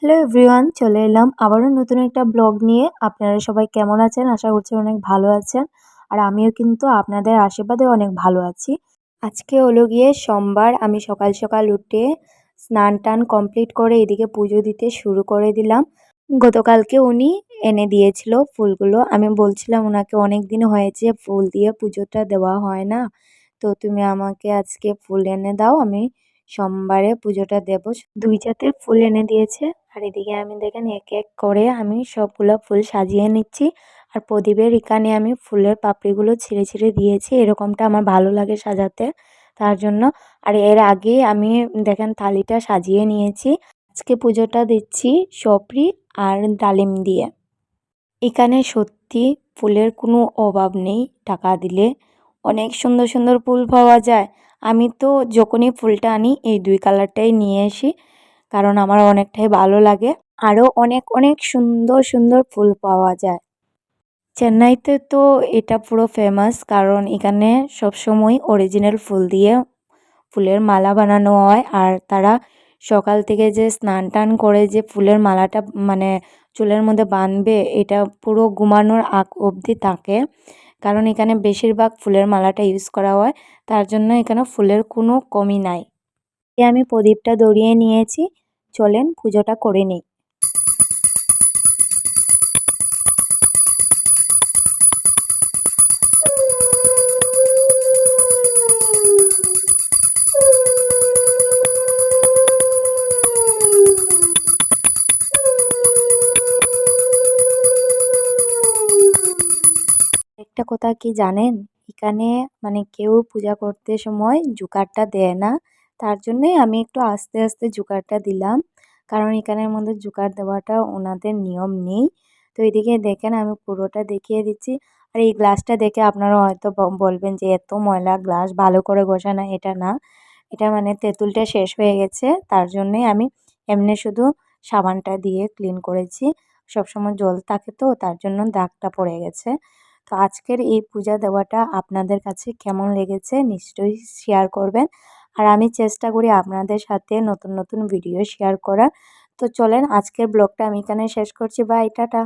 Hello everyone, চলে এলাম আবারও নতুন একটা ব্লগ নিয়ে। আপনারা সবাই কেমন আছেন? আশা করছি অনেক ভালো আছেন। আর আমিও কিন্তু আপনাদের আশীর্বাদে অনেক ভালো আছি। আজকে হলো গিয়ে সোমবার। আমি সকাল সকাল উঠে স্নান-টান কমপ্লিট করে এদিকে পুজো দিতে শুরু করে দিলাম। গতকালকে উনি এনে দিয়েছিল ফুলগুলো। আমি বলছিলাম উনাকে অনেক দিন হয়েছে ফুল দিয়ে পুজোটা দেওয়া হয় না। তো তুমি আমাকে আজকে ফুল এনে দাও, আমি সোমবারে পুজোটা দেব। ২ জাতের ফুল এনে দিয়েছে। আর এদিকে আমি দেখেন এক এক করে আমি সবগুলো ফুল সাজিয়ে নিচ্ছি। আর প্রদীপের এখানে আমি ফুলের পাপড়িগুলো ছিঁড়ে ছিঁড়ে দিয়েছি। এরকমটা আমার ভালো লাগে সাজাতে, তার জন্য। আর এর আগে আমি দেখেন থালিটা সাজিয়ে নিয়েছি। আজকে পুজোটা দিচ্ছি সপরি আর ডালিম দিয়ে। এখানে সত্যি ফুলের কোনো অভাব নেই। টাকা দিলে অনেক সুন্দর সুন্দর ফুল পাওয়া যায়। আমি তো যখনই ফুলটা আনি এই ২ কালারটাই নিয়ে আসি, কারণ আমার অনেকটাই ভালো লাগে। আরও অনেক অনেক সুন্দর সুন্দর ফুল পাওয়া যায়। চেন্নাইতে তো এটা পুরো ফেমাস, কারণ এখানে সবসময় অরিজিনাল ফুল দিয়ে ফুলের মালা বানানো হয়। আর তারা সকাল থেকে যে স্নান টান করে যে ফুলের মালাটা মানে চুলের মধ্যে বাঁধবে, এটা পুরো ঘুমানোর আগ অবধি থাকে। কারণ এখানে বেশিরভাগ ফুলের মালাটা ইউজ করা হয়, তার জন্য এখানে ফুলের কোনো কমি নাই। আমি প্রদীপটা ধরিয়ে নিয়েছি, চলেন পুজোটা করে নিই। একটা কথা কি জানেন? এখানে মানে কেউ পূজা করতে সময় জোগাড়টা দেয় না। তার জন্যই আমি একটু আস্তে আস্তে জোগাড়টা দিলাম। কারণ এখানের মধ্যে জোগাড় দেওয়াটা ওনাদের নিয়ম নেই। তো এদিকে দেখেন আমি পুরোটা দেখিয়ে দিচ্ছি। আর এই গ্লাসটা দেখে আপনারা হয়তো বলবেন যে এত ময়লা গ্লাস ভালো করে ঘষা না, এটা না। এটা মানে তেঁতুলটা শেষ হয়ে গেছে, তার জন্যই আমি এমনি শুধু সাবানটা দিয়ে ক্লিন করেছি। সবসময় জল থাকে তো, তার জন্য দাগটা পড়ে গেছে। তো আজকের এই পূজা দেওয়াটা আপনাদের কাছে কেমন লেগেছে নিশ্চয়ই শেয়ার করবেন। আর আমি চেষ্টা করি আপনাদের সাথে নতুন নতুন ভিডিও শেয়ার করার। তো চলেন আজকের ব্লগটা আমি এখানে শেষ করছি। Bye, tata.